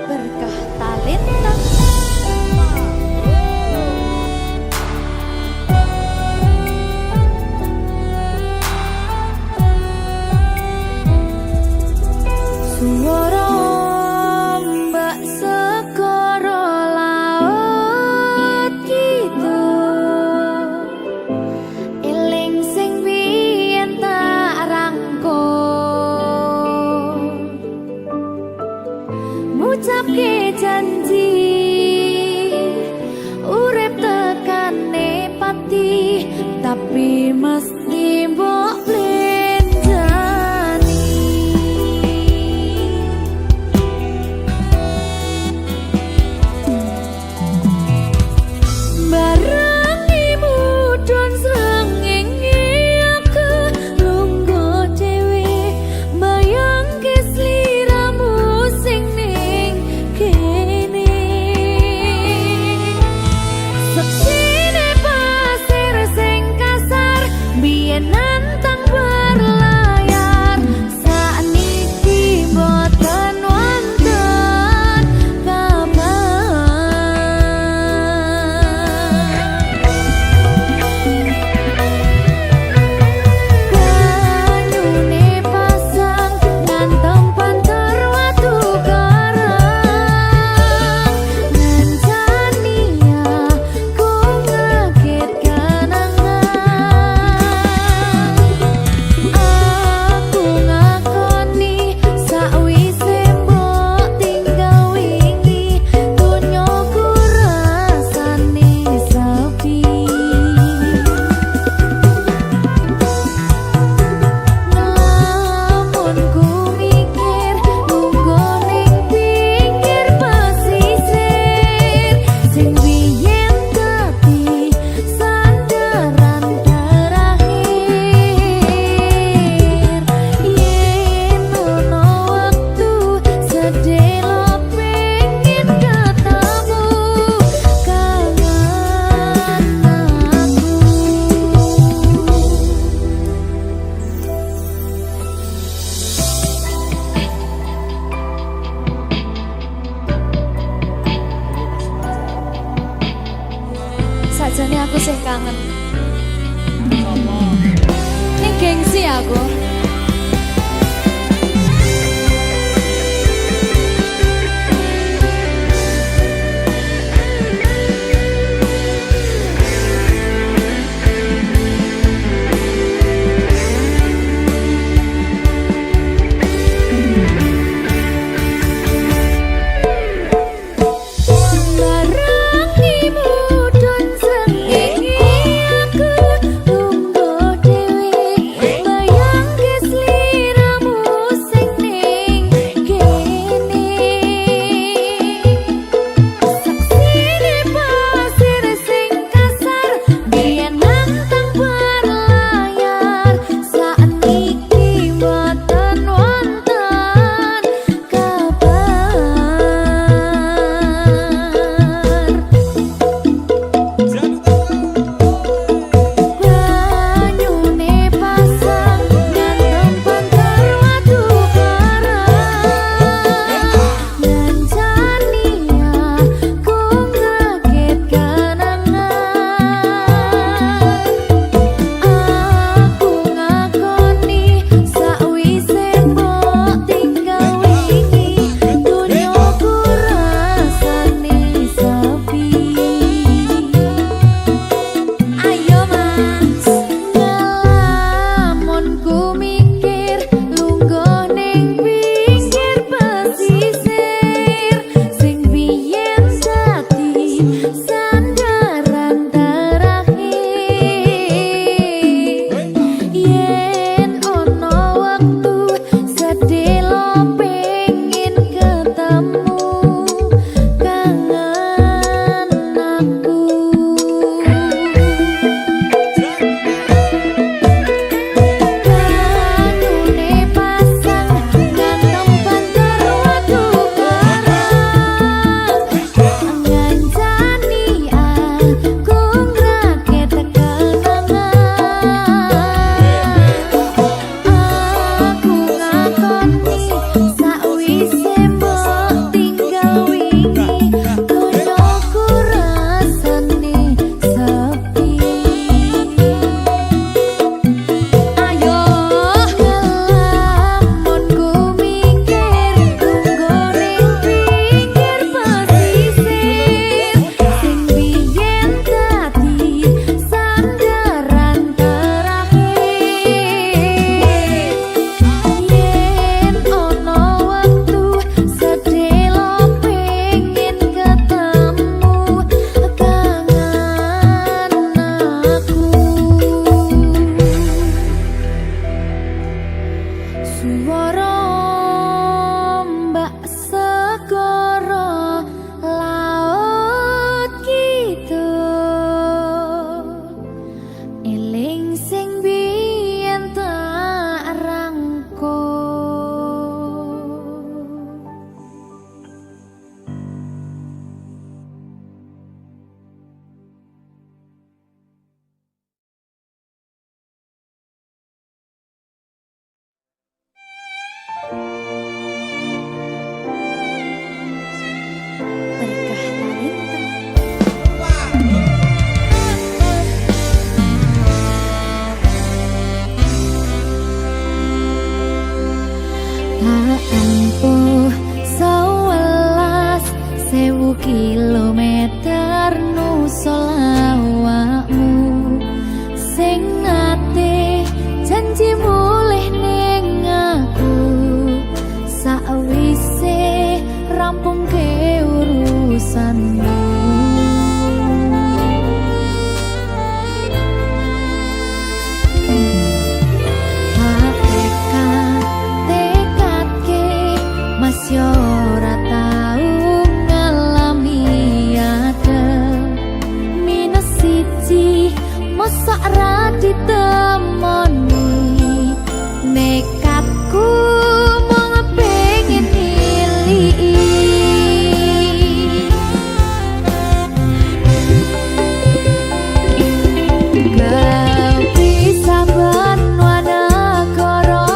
Berkah talenta. Suara mbak segara laut gitu, eling sing biyen tak rangkul, ngucapke janji urip tekane pati, tapi mesti mbok nantang berlayar, sakniki boten wonten kabar. Banyune pasang ngantem panter watu karang, ngancani aku ngaget kenangan. Aku ngakoni sakwise mbok tinggal wingi, donyaku rasane sepi. Namun ku mikir lungguh ning pinggir pesisir, sing biyen dadi sandaran terakhir. Yen ono wektu sedelo pengen ketemu kangen aku. Sajane aku sih kangen. Ning gengsi aku. Barangi mudhun srengenge aku lungguh dhewe, bayang kilometer nusolawakmu sing ate janji mulih ning aku sakwise rampung ke urusanmu. Masih ora tau ngalami ada minus siji masa ra ditemoni nekatku mau pengen milih kau bisa benwana koro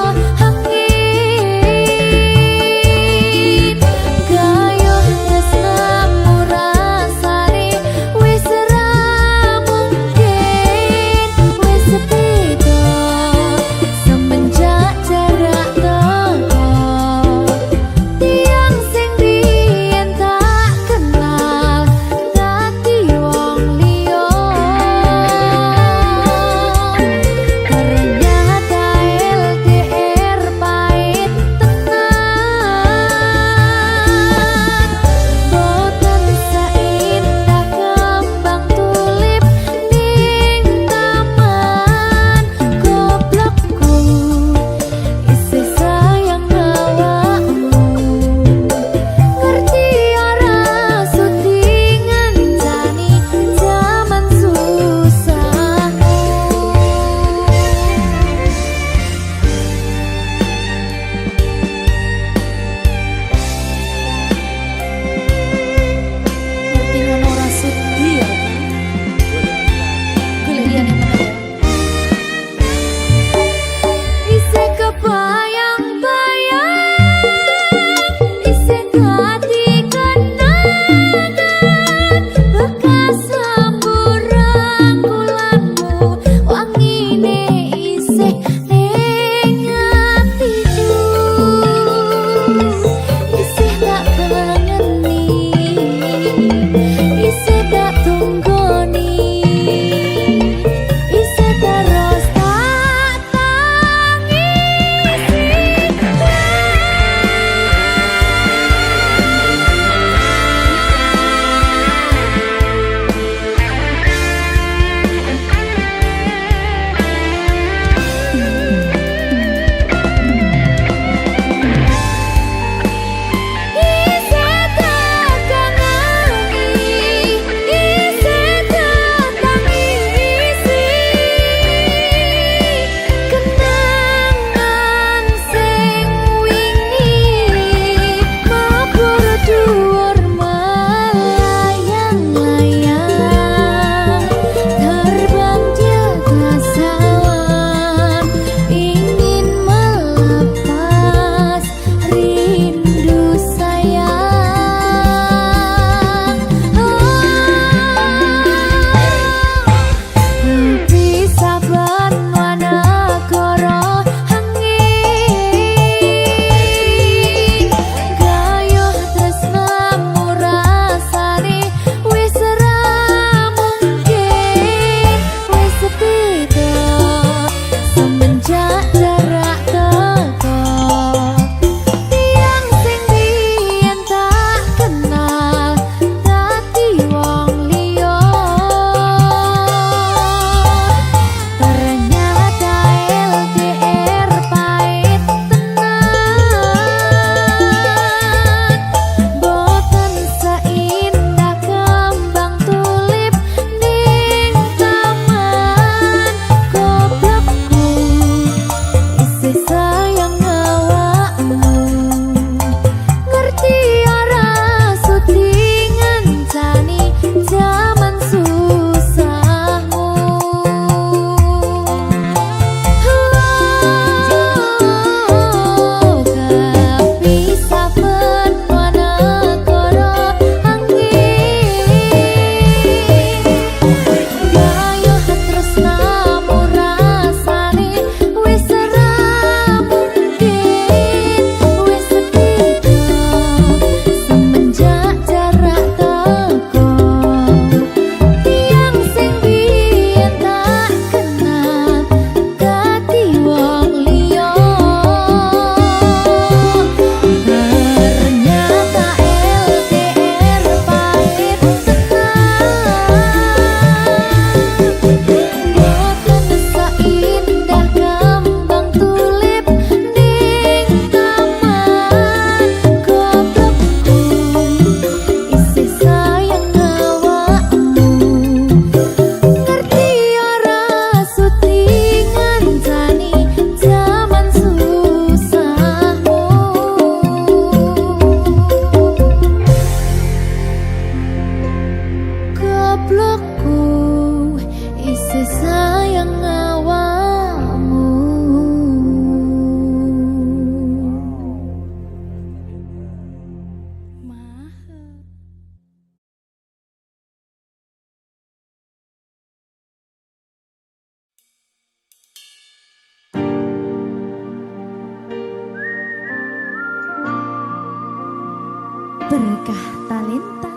berkah talenta.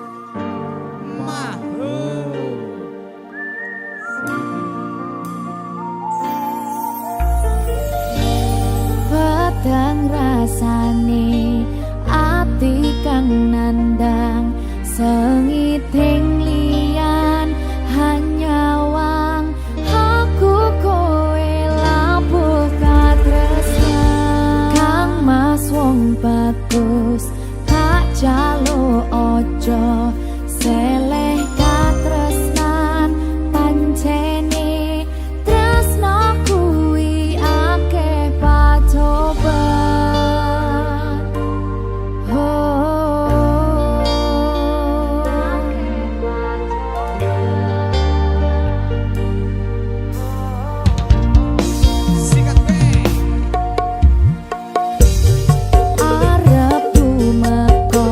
Pedang rasane ati kang nandang sengiting liyan hanya wang aku kowe labuh katresnan kang mas wong bagus tak jalo ojo seleh katresnan pancene tresno kuwi akeh pacoban arep tumeka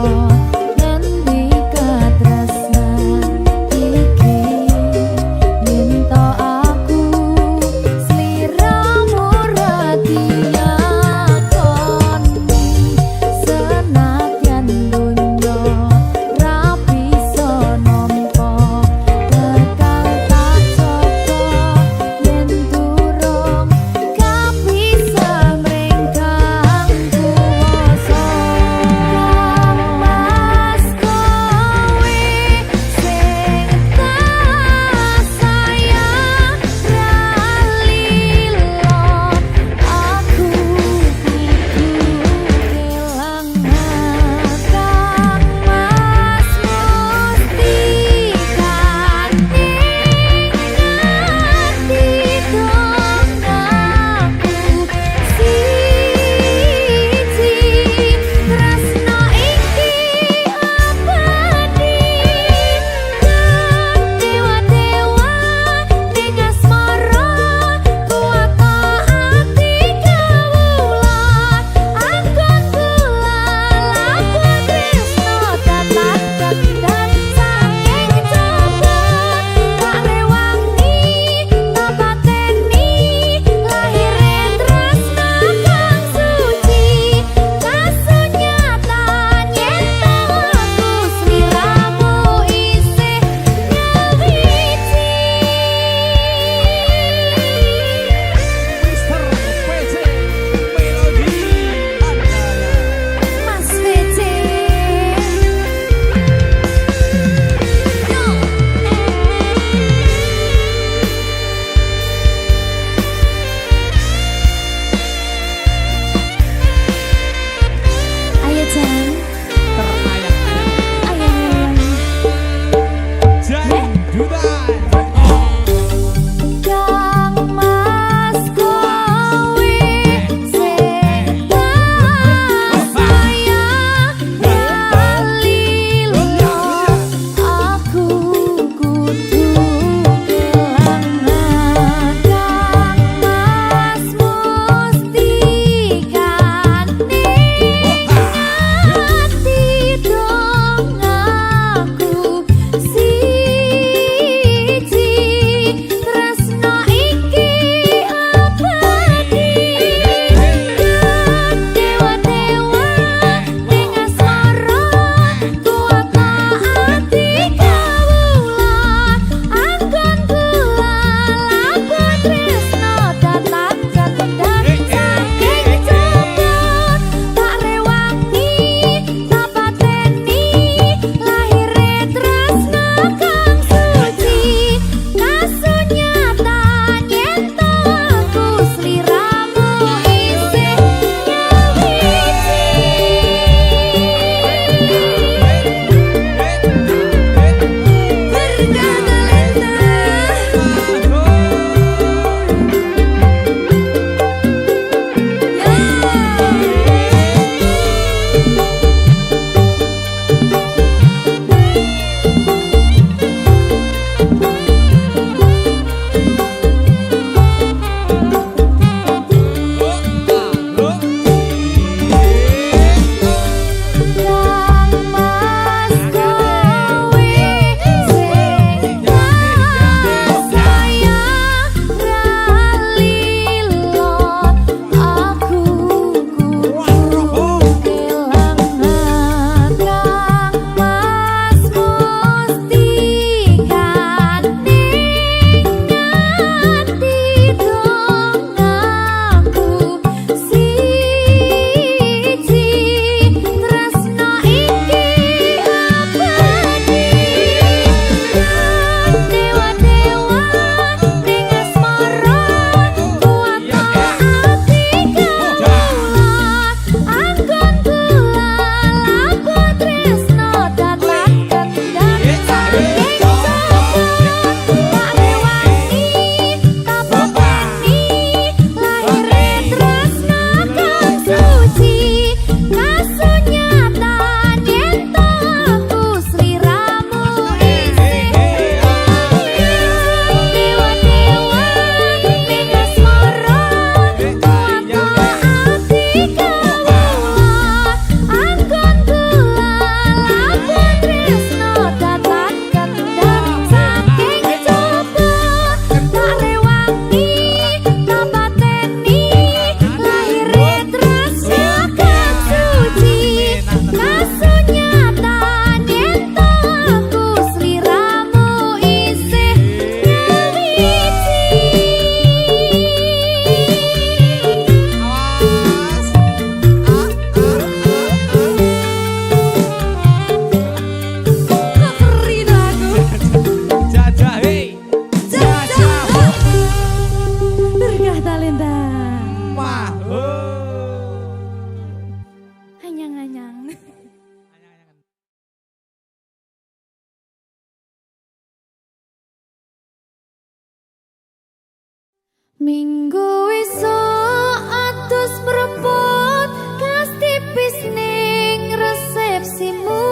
Minggu esuk atus mrepot kas tipis ning resepsimu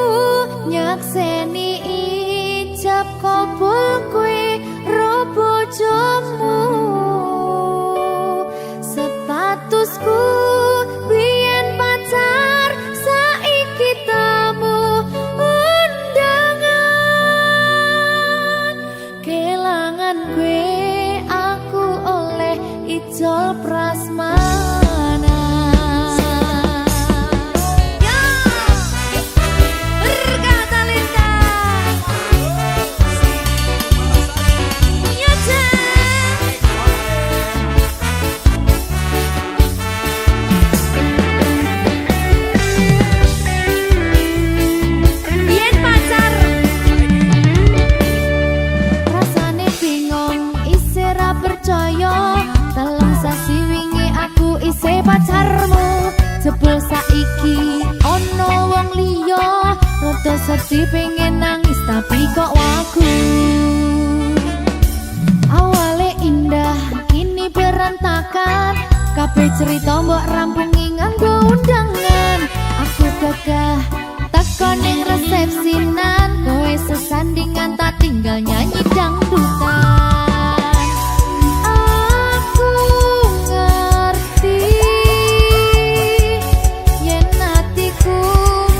nyakseni ijab kabul kowe ro bojomu statusku biyen pacar saiki tamu undangan kelangan kowe aku oleh ijol prasmana. Ya, berkata Linda. Ya, biyen pacar rasane bingung isih ra percaya telung sasi wingi aku isih pacarmu jebul saiki ono wong liya rada sedih pengen nangis tapi kok wagu awale indah kini berantakan kabeh cerita mbok rampungi nganggo undangan aku gagah teko ning resepsinan kowe sesandingan tak tinggal nyanyi dangdutan aku ngerti yen atiku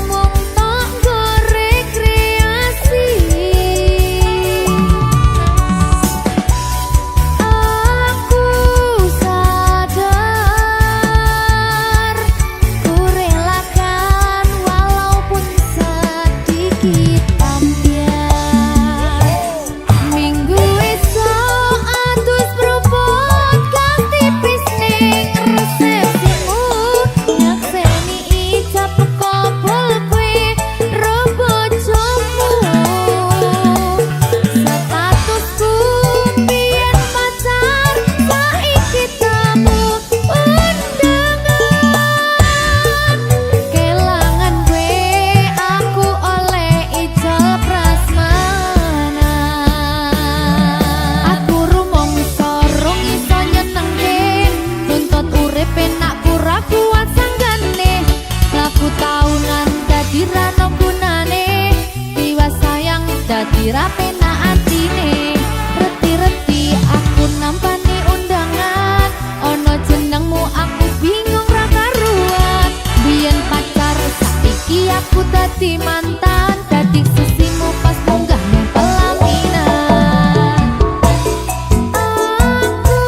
mung tanggo rekreasi aku sadar ku relakan walaupun sedikit ambiar minggu esok atus propot kas tipis ning resepsimu nyakseni ijab kabul kowe ro bojomu statusku biyen pacar saiki tamu undangan kelangan kowe aku oleh ijol prasmana aku rumangsa rung iso nyenengke nuntut urip enak ora kuat sanggane laku taunan dadi ra ono gunane tiwas sayang dadi ra penak atine reti-reti aku nampani undangan ono jenengmu aku bingung ra karuan biyen pacar saiki aku dadi mantan dadi sisimu pas munggah ning pelaminan aku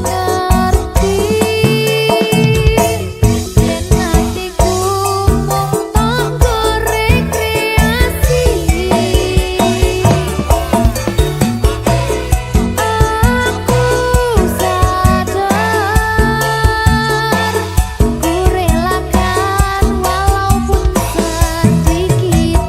ngerti yen atiku mung tanggo rekreasi aku sadar ku relakan walaupun sedikit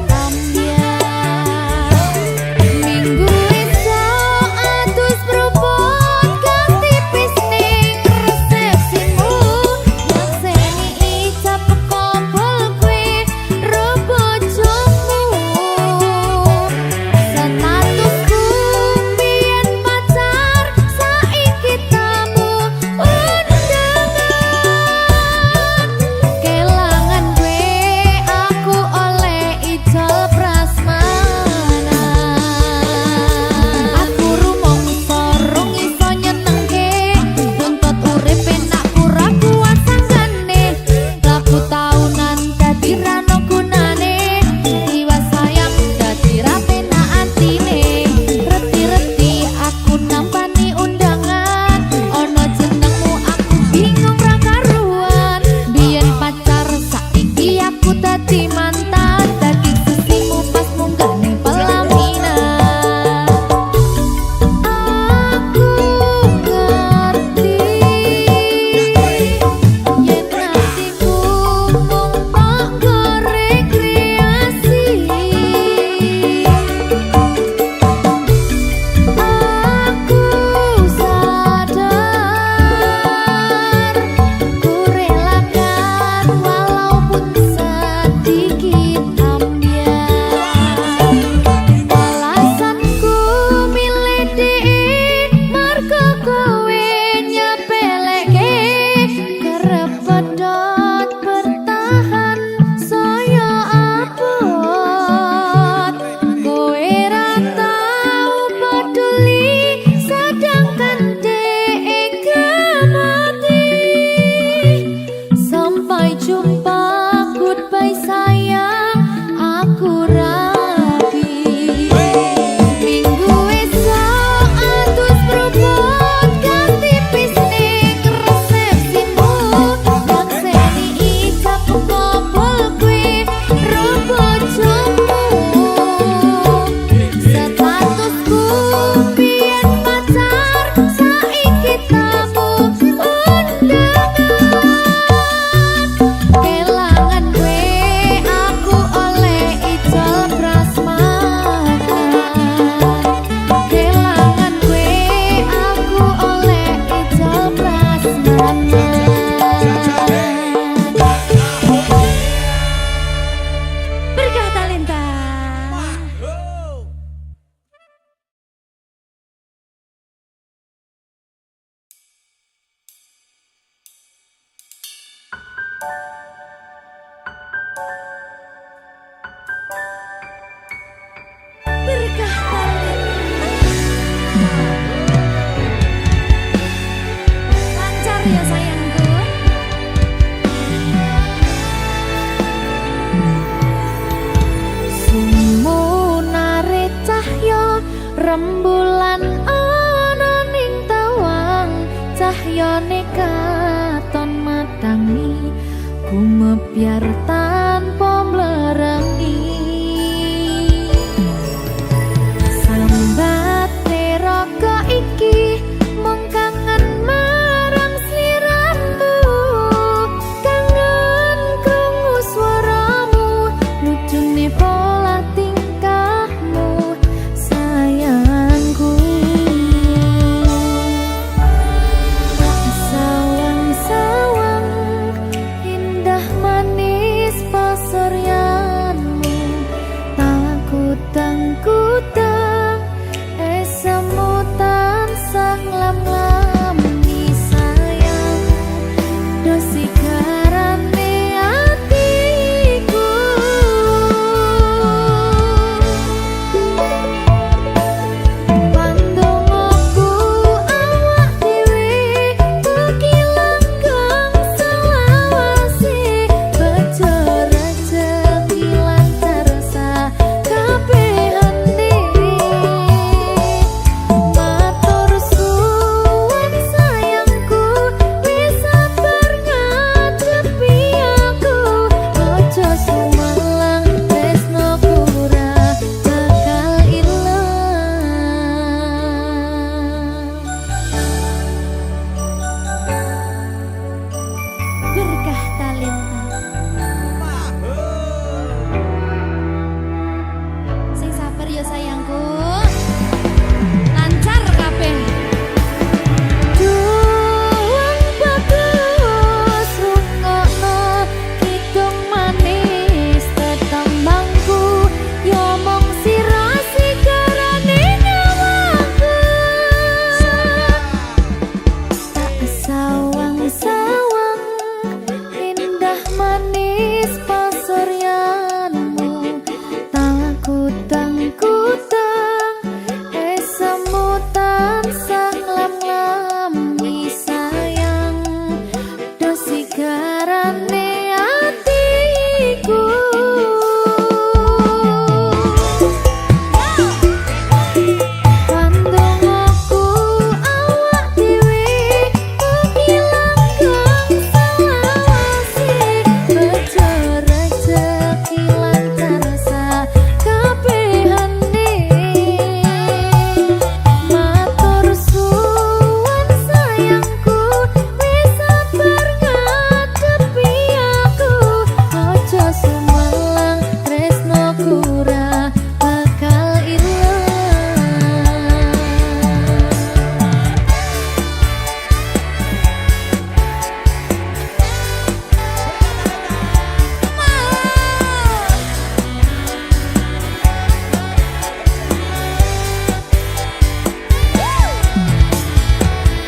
rembulan ana ning tawang cahyane katon madangi gumebyar tanpa mlerengi sambat neraka iki mung kangen marang sliramu kangen krungu swaramu lucune pola tingkahmu sayangku sawang-sawang indah manis pasuryanmu tak kutang-kutang esemutan sang lam-lami sayang dosi garane atiku pandongoku awak dhewe mugi langgeng selawase bejo rezeki lancar sakabehane matur suwun sayangku wis sabar ngadepi aku ojo sumelang tresnoku ora bakal ilang berkah talenta sing sabar ya sayangku lancar kabeh Juang bagus rungokno kidung manis tetembangku yo mong sira sigarane nyawaku tak sawang-sawang indah manis pasuryanmu tak kutang-kutang esemutan sang lam-lami sayang dosi garane atiku pandongoku awak dhewe mugi langgeng selawase bejo rezeki lancar sakabehane matur suwun sayangku wis sabar ngadepi aku ojo sumelang tresnoku ora bakal ilang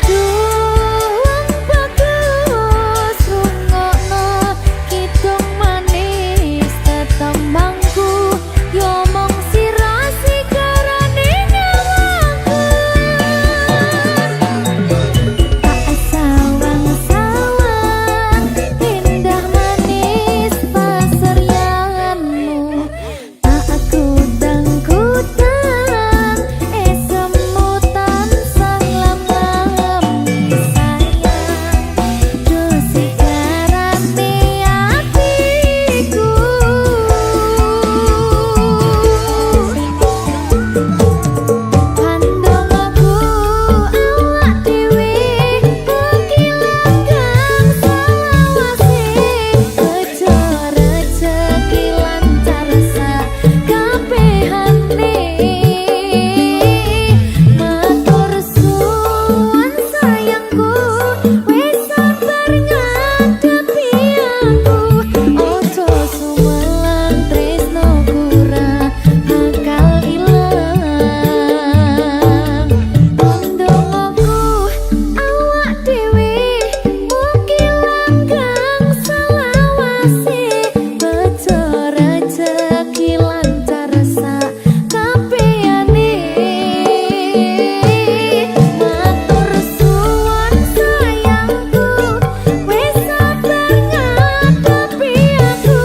Juang bagus rungokno kidung manis tetembangku yo mong sira sigarane nyawaku tak sawang-sawang indah manis pasuryanmu tak kutang-kutang esemutan sang lam-lami sayang dosi garane atiku pandongoku awak dhewe mugi langgeng selawase bejo rezeki lancar sakabehane matur suwun sayangku wis sabar ngadepi aku ojo sumelang tresnoku ora bakal ilang pandongoku awak dhewe mugi langgeng selawase bejo rezeki lancar sakabehane matur suwun sayangku wis sabar ngadepi aku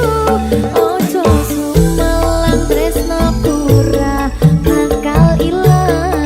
ojo sumelang tresnoku ora bakal ilang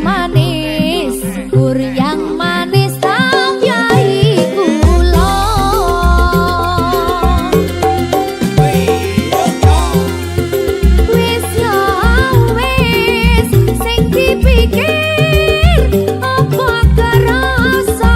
manis, gur yang manis tangyai kula. Wis ya wis sing dipikir apa kerasa.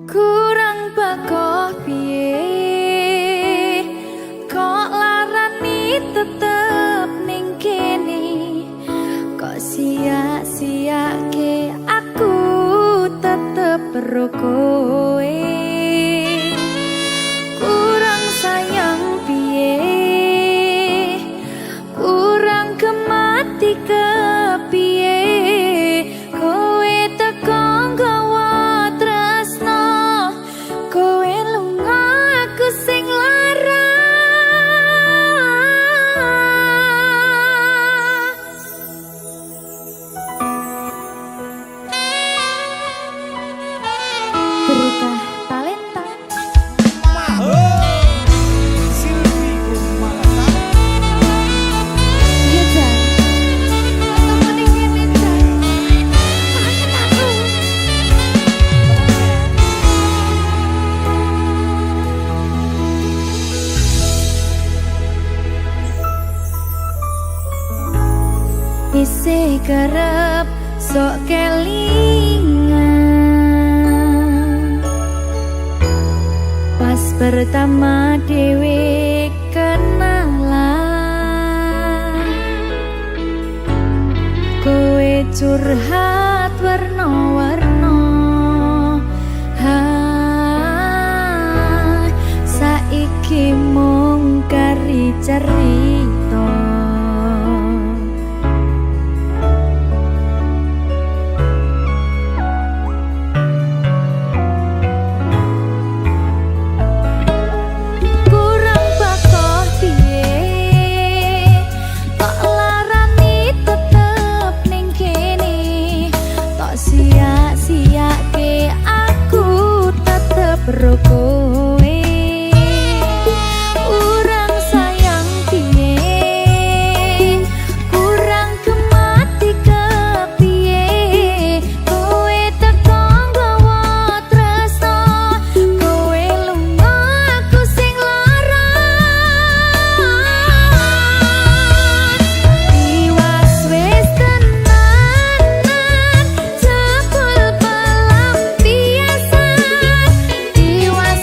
kurang bakoh piye kok larani tetep ning kene kok sia-siake aku tetep perlu kowe kurang sayang piye kurang kemati kepiye kowe teko nggawa tresno kowe lunga aku sing lara berkah talenta iya Jan ketemu ning kene Jan makan aku isih kerep sok kelingan pas pertama dewe kenalan kowe curhat warna-warna saiki mung kari cerita kurang bakoh piye kok larani tetep ning kene tok sia-siake aku tetep ro kowe kurang sayang piye kurang kemati kepiye kowe teko nggawa tresno kowe lunga aku sing lara tiwas wis tenanan jebul pelampiasan tiwas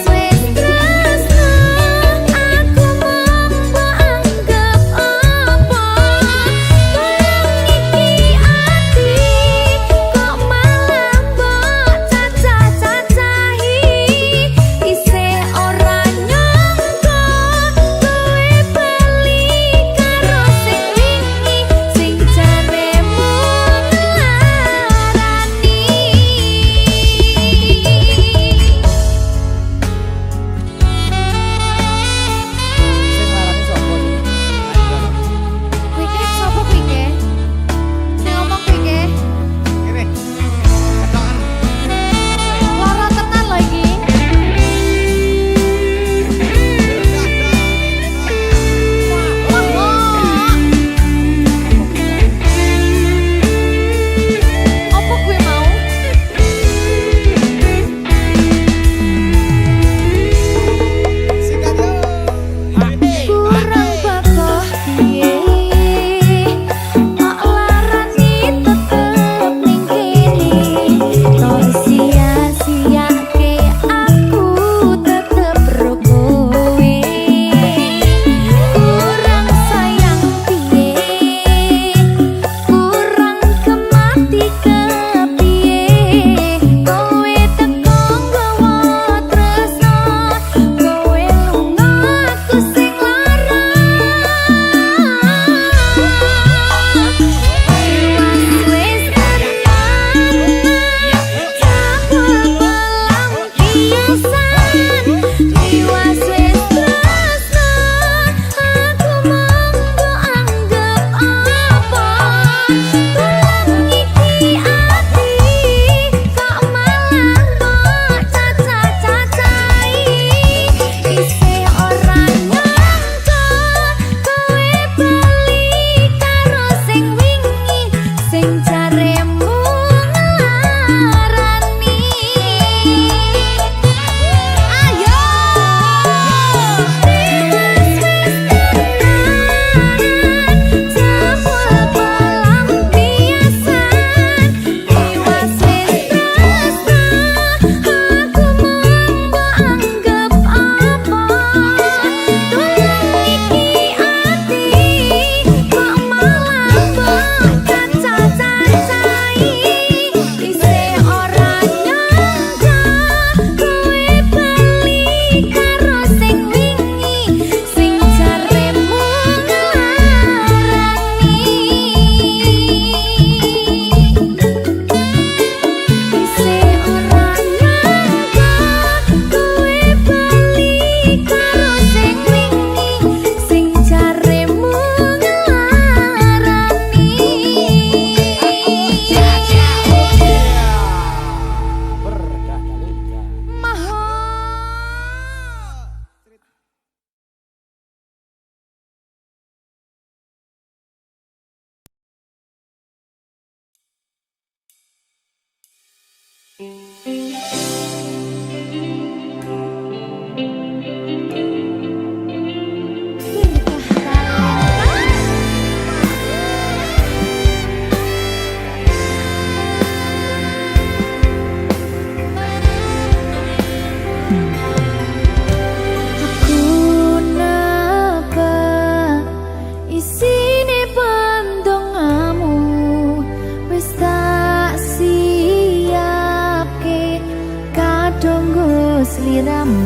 Sliramu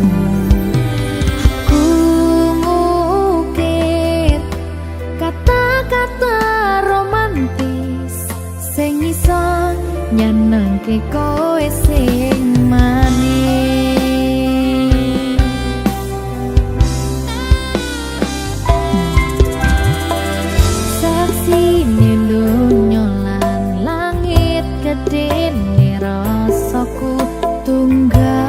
aku ngukir kata-kata romantis sing iso nyenengke kowe sing manis. Saksine donya lan langit gedene rasaku tunggal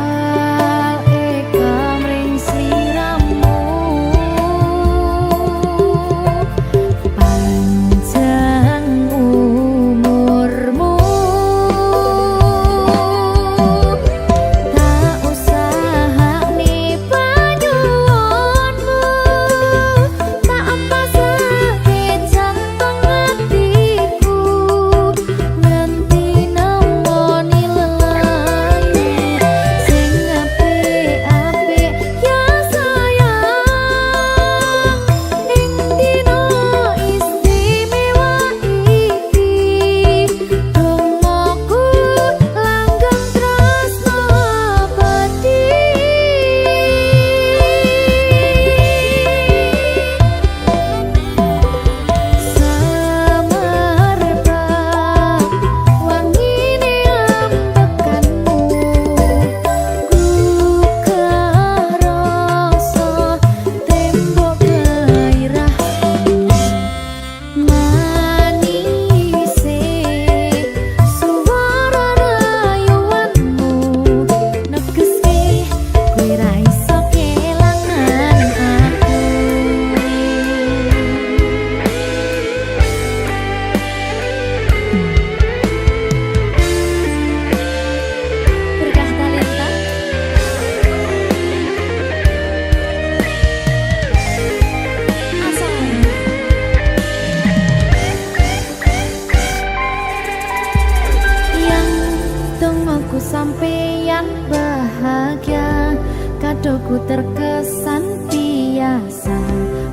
sampeyan bahagia kadoku terkesan biasa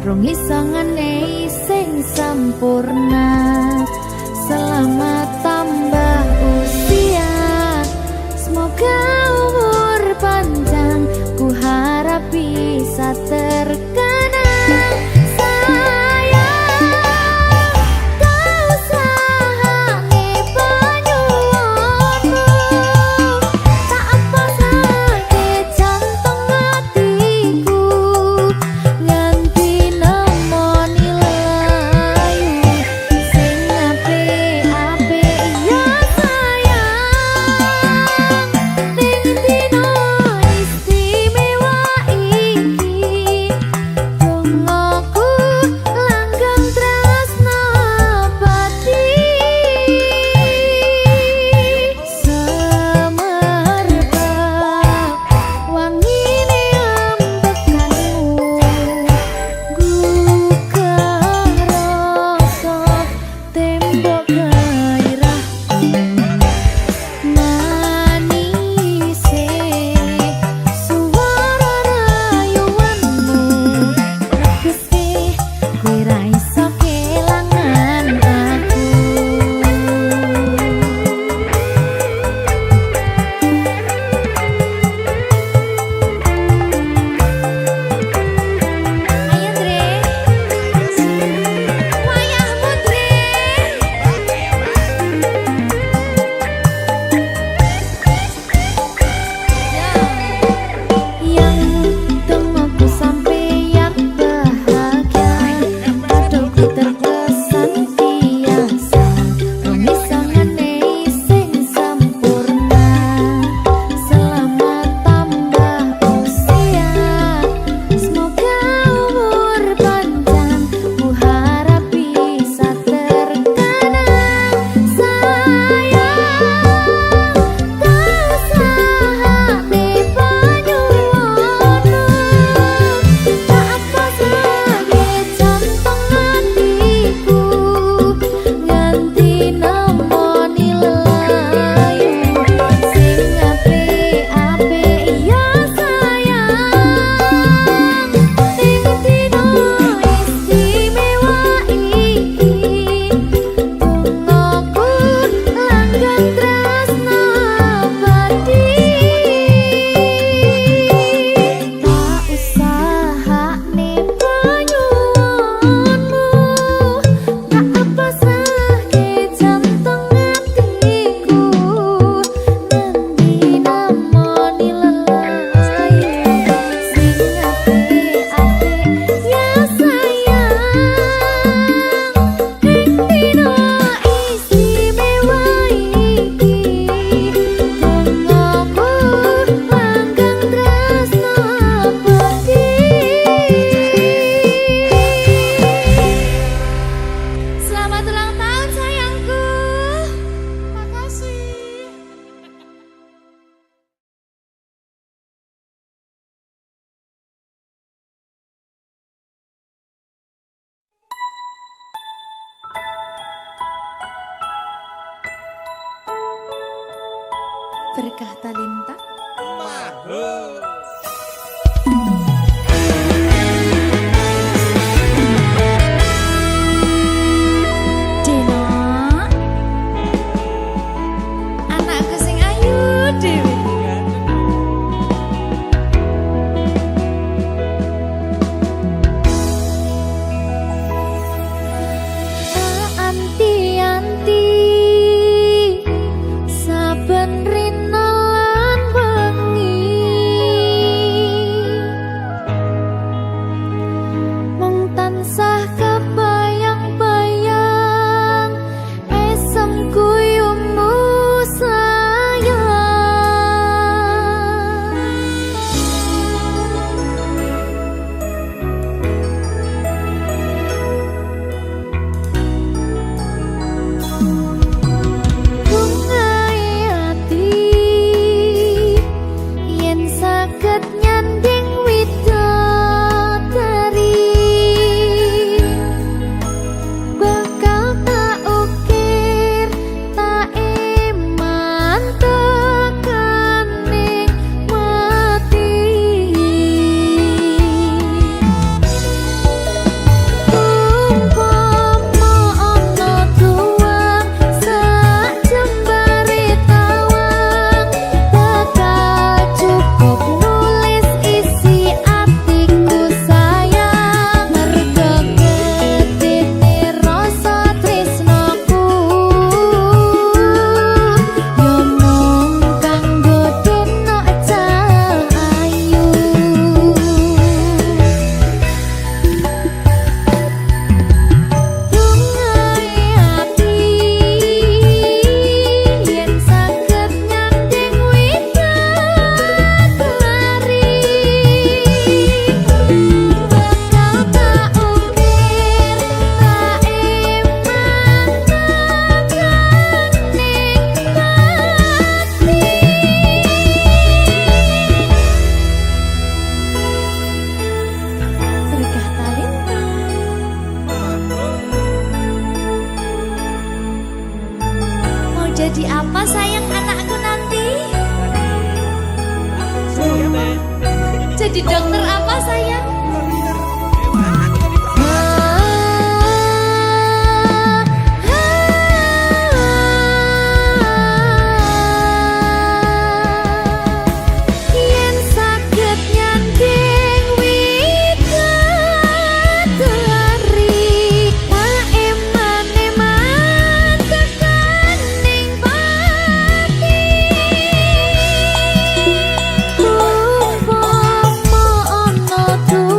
rong iso ngenei sing sempurna. Selamat tambah usia, semoga umur panjang, ku harap bisa terkenang. Berkah Talenta. Dino, anakku sing ayu dewe. Anti-anti saben rina lan wengi mung tansah kebayang-bayang esem kuyumu sayang. Bungai ati yen saged nyanding widodari bakal tak ukir tak iman tekaning mati. Umpama ana tuwang sak jembare tawang bakal cukup nulis isi atiku sayang. Merga gedene rasa tresnaku yo mung kanggo dina cahayu. Bungai ati yen saged nyanding widodari bakal tak ukir tak iman tekaning mati. Berkah Talenta. Mau jadi apa sayang anakku nanti? Jadi dokter apa sayang? Yen saged nyanding widodari tak iman tekaning pati. Umpama ana tuwang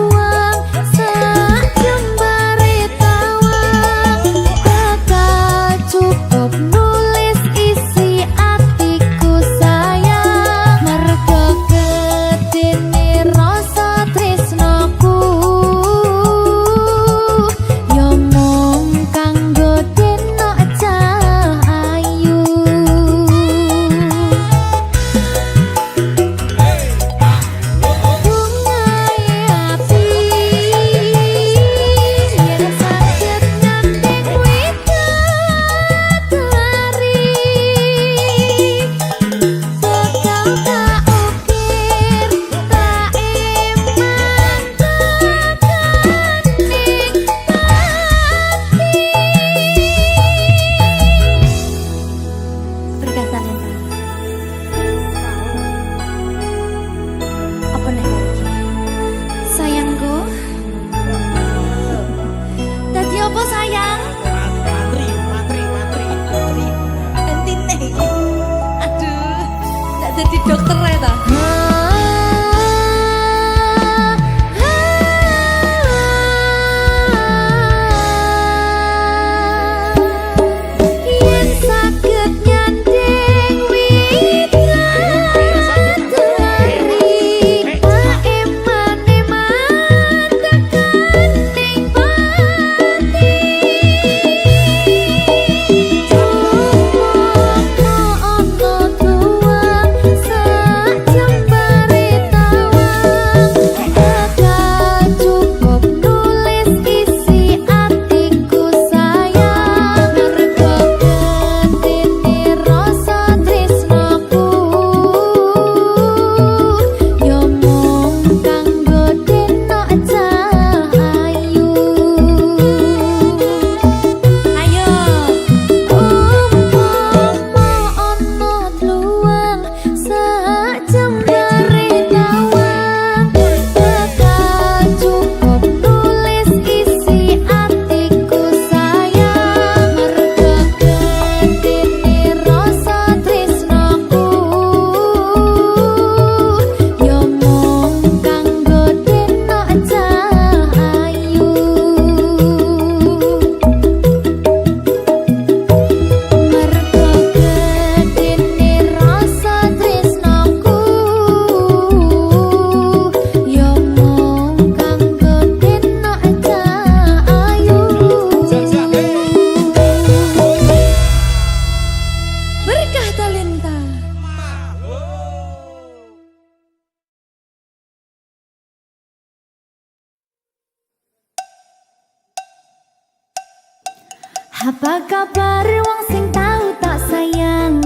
Apa kabar wong sing tau tak sayang?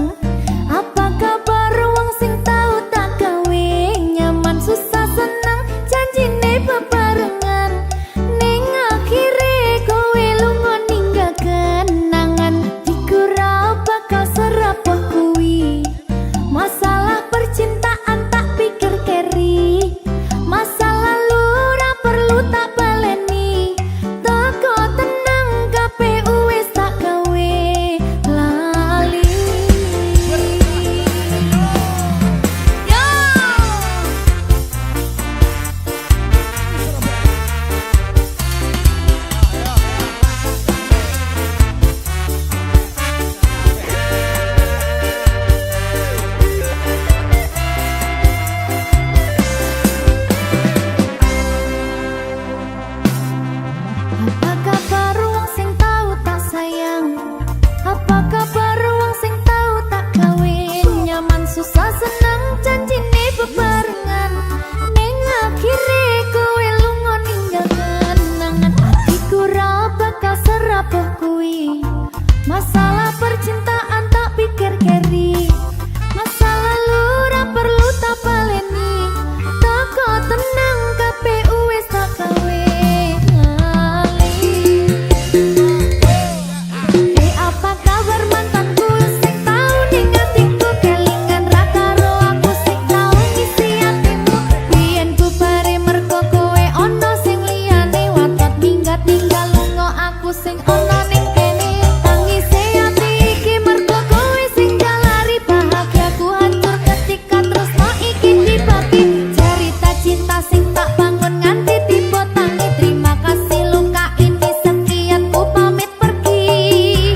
Apa kabar wong sing tau tak gawe? Nyaman susah senang janjine bebarengan, ning akhire kowe lunga ninggal kenangan. Dikira bakal serapuh kuwi, masalah percintaan tak pikir keri, masa lalu ora perlu tak baleni. Toko tenang KPU wis tak gawe lali. Yo! Apa kabar wong sing tau tak sayang? Apa kabar wong sing tau tak kawin? Nyaman susah senang janjine bebarengan, ning akhire kowe lunga ninggal kenangan. Atiku ra bakal serapuh kuwi, masalah percintaan tak pikir keri, masa lalu ra perlu tak baleni. Toko tenang KPU wis tak gawe lali. Apa kabar mantanku sing tau ning atiku kelingan ra karo aku sing tau ngisi atimu. Biyen ku bare mergo kowe ono sing liyane, watot minggat tinggal lunga aku sing ono ning kene. Tangise ati iki mergo kowe sing jalari, bahagiaku hancur ketika tresno iki dibagi. Cerita cinta sing tak bangun nganti tiba tangi, terima kasih luka ini sekian ku pamit pergi.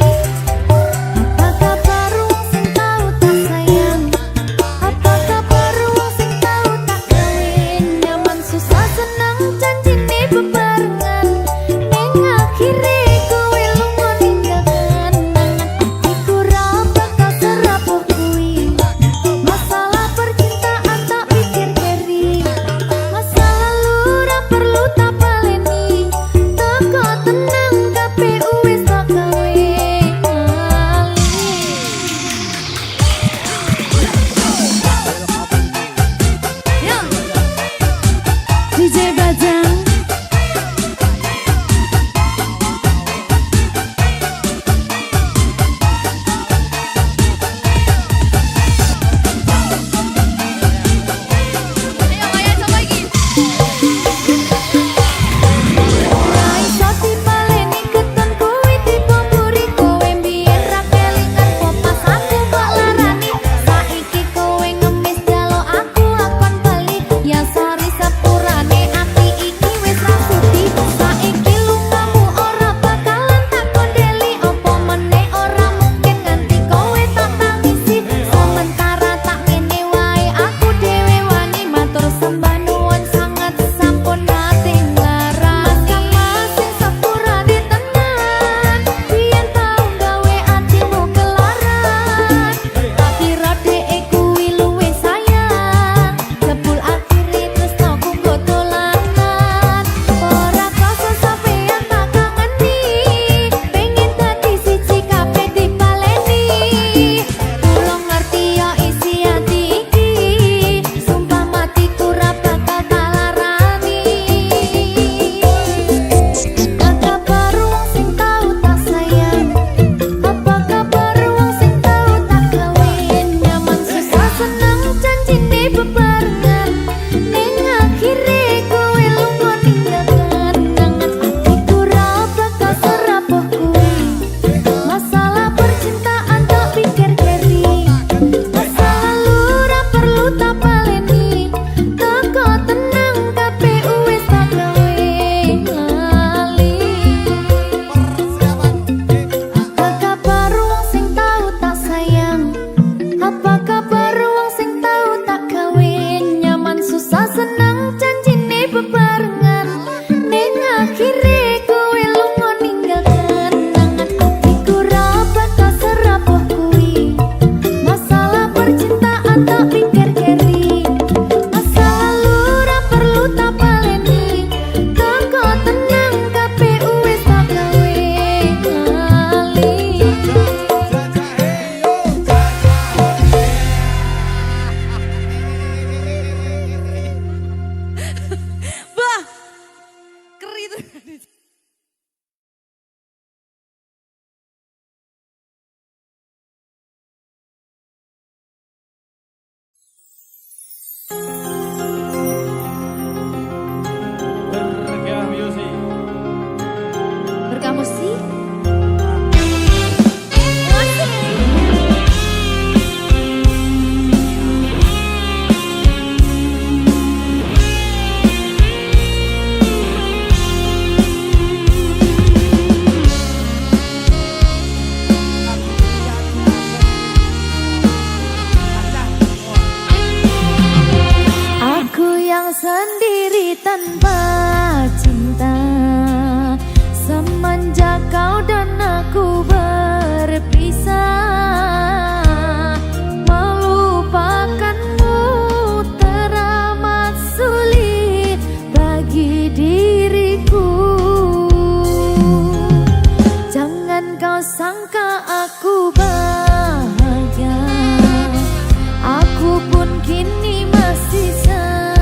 Apa kabar wong sing tau tak sayang? Apa kabar wong sing tau tak kawin? Nyaman susah senang janjine bebarengan, ning akhire kowe lunga ninggal kenangan. Atiku ra bakal serapuh kuwi, masalah percintaan tak pikir keri, masa lalu ra perlu tak baleni. Toko tenang KPU wis tak gawe lali. Yo, DJ Bajang. Ora iso dipaleni keton kuwi dibumburi, kowe mbiyen ra kelingan popas aku kok larani. Saiki kowe ngemis jalo aku akon bali, ya sori sepurane ati iki wis ra sudi. Saiki lukamu ora bakalan tak kondeli, opo meneh ora mungkin nganti kowe tak tangisi. Sementara tak ngene wae aku dhewe wani matur sembah nuwun sangat sampun nate nglarani. Masing sepurane tenan, biyen tau gawe atimu kelaran. Tak kira dhek kuwi luwih sayang, jebul akhire tresnoku nggo dolanan. Ora krasa sampeyan tak kangeni, pengen dadi siji kabeh dipaleni. Tulung ngerti yo isi ati iki, sumpah matiku ra bakal tak larani. Apa kabar wong sing tau tak sayang? Apa kabar wong sing tau tak kawin? Nyaman susah senang janjine bebarengan, ning akhire kowe lunga ninggal kenangan. Atiku ra bakal serapuh kuwi, masalah percintaan tak pikir keri, masa lalu ra perlu tak baleni. Toko tenang KPU wis tak gawe lali. Apa kabar wong sing tau tak sayang? Apa kabar wong sing tau tak kawin? Nyaman susah senang janjine bebarengan, ning akhire kowe lunga ninggal kenangan. Atiku ra bakal serapuh kuwi, masalah percintaan tak pikir keri, masa lalu ra perlu tak baleni. Toko tenang KPU wis tak gawe lali. sendiri tanpa cinta. Semenjak kau dan aku berpisah, melupakanmu teramat sulit bagi diriku. Jangan kau sangka aku bahagia, aku pun kini masih sendiri.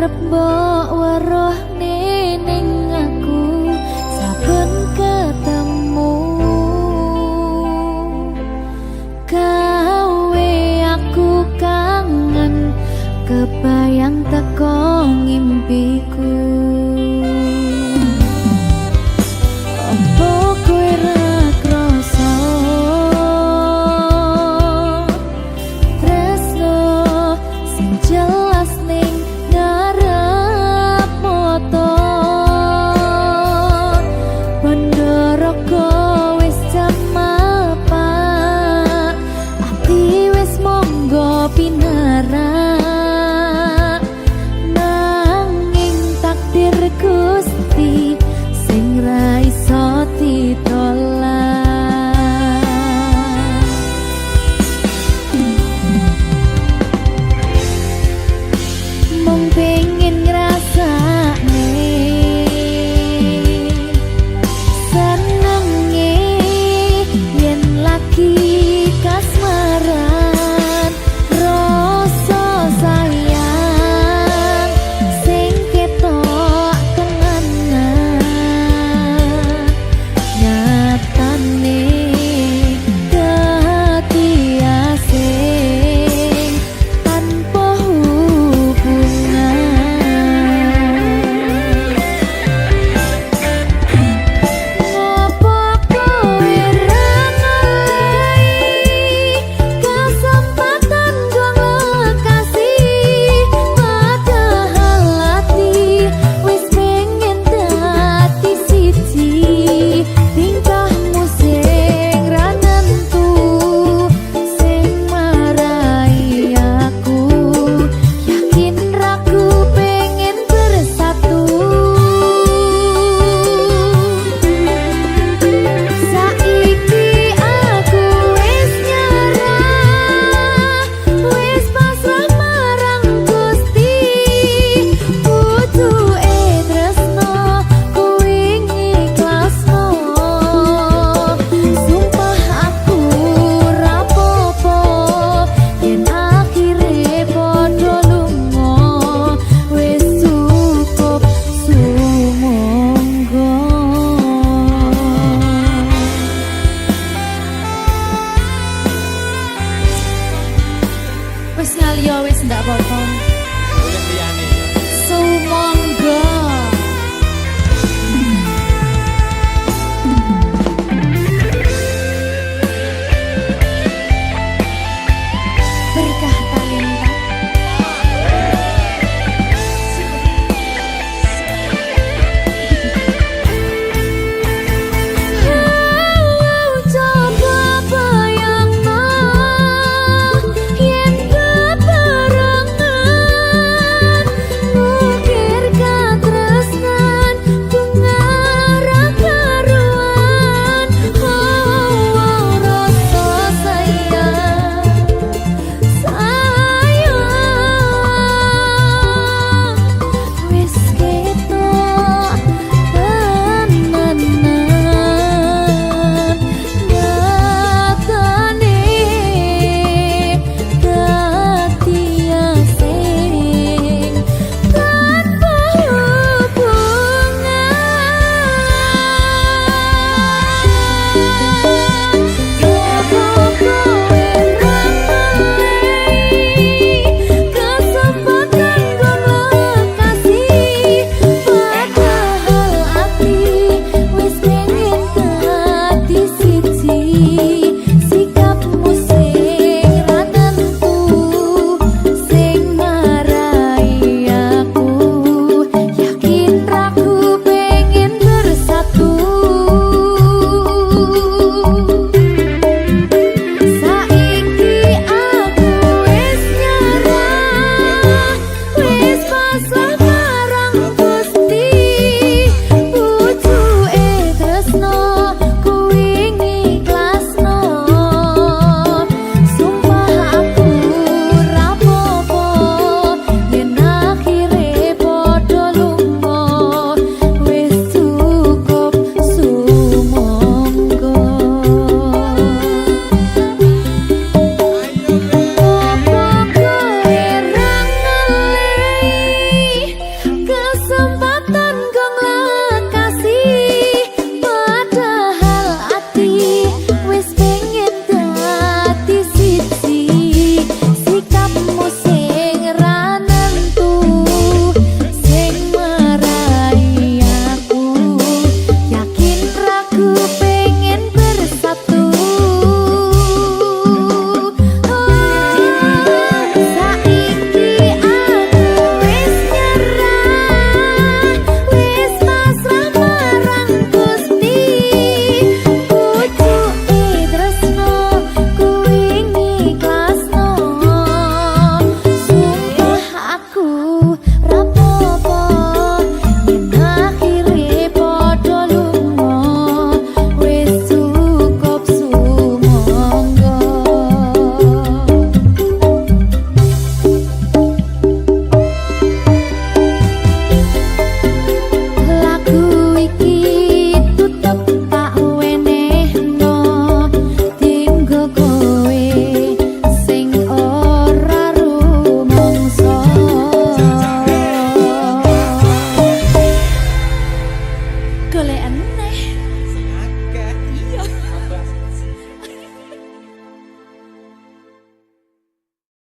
arep mbok weruhne